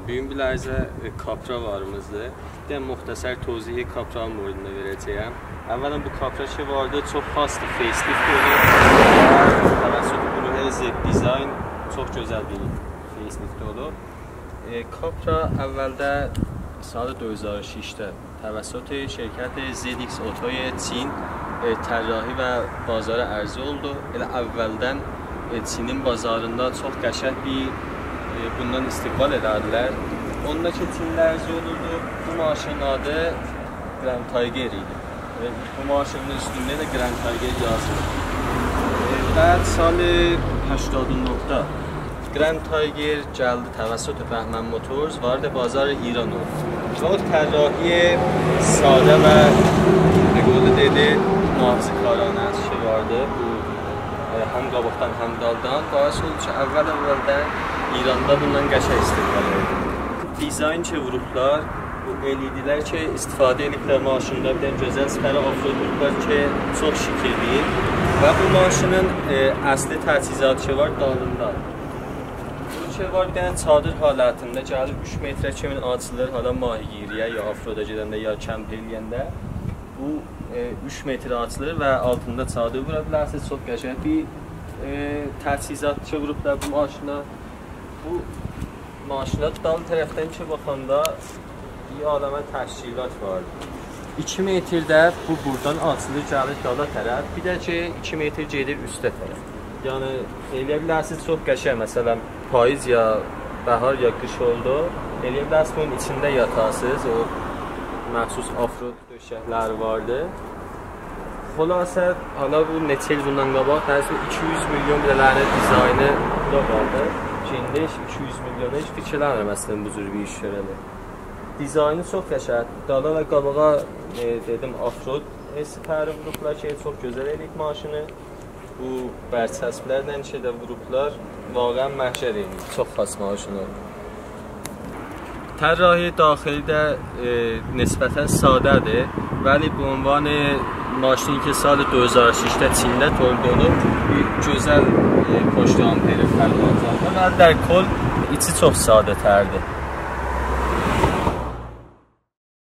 Bugün bir lərzə Capra varımızdır. Bir də müxtəsər tozyihi Capra modelini verəcəyəm. Əvvələn bu Capra ki vardı, çox xasdır, facelift olur. Təvəssüt Blue Z Design çox gözəl bir facelift olur. Capra əvvəldə salı 2006-da təvəssüt şirkət ZX Otoy Çin tərrahi və bazara ərzi oldu. Elə əvvəldən Çinin bazarında çox qəşəng bir bundan istiqbal edərdilər. Ondakı Çinlə ərzi olurdu. Bu maşının adı Grand Tiger idi. Bu maşının üstündə də Grand Tiger yazılır. Bəd salı 89-da Grand Tiger gəldi təvəssüt Bəhmən Motors vardı bazar İran oldu. O tərrahi sadə və qolu dedi muhafizəkaranə şey vardı. Bu həm qabaqdan, həm daldan. Baş oldu ki, əvvəldən İranda bundan qəşəng istifadə edir. Dizayn ki vurublar, bu LED-lər ki istifadə ediblər maşında, bir də gözəl sipərə offroad vurublar ki çox şikirdir. Və bu maşının əsli təchizatı ki var dalında. Bu ki var bir dənə çadır halətində gəlib 3 metrə kimi açılır hala mahigiriyə ya offroada gedəndə ya kəmp eləyəndə. Bu 3 metrə açılır və altında çadır vura bilərsiniz. Çox qəşəng bir təchizat ki vurublar bu maşına. Bu maşına dal tərəfdən ki baxanda bir aləmə təşkilat vardı. 2 metrdə bu buradan açılır, gəlir dala tərəf. Bir də ki 2 metr gedir üstə tərəf. Yəni eləyə bilərsiniz çox qəşəng. Məsələn payız ya bəhar ya qış oldu. Eləyə bilərsiniz bunun içində yatarsınız. O məxsus offroad döşəkləri vardı. Xülasə hala bu neçə il bundan qabaq təxminən 200 milyon lirənin dizaynı da vardı. İndi 200 milyona heç fikirləmirəm əslində bu cür bir iş görəlir. Dizaynı çox qəşəng. Dala və qabağa dedim offroad sipəri vurublar ki, çox gözəl eləyib maşını. Bu bərçəsblərlə ki də vurublar. Vaqəən məhşər eləyib. Çox xas maşın oldu. Tərrahi daxili də nisbətən sadədir. Vəli bu ünvan maşının ki salı 2006-da Çində tolid olub. Gözəl poçt amperi fərqlənəcəkdir. Və dərkol içi çox sadə tərdir.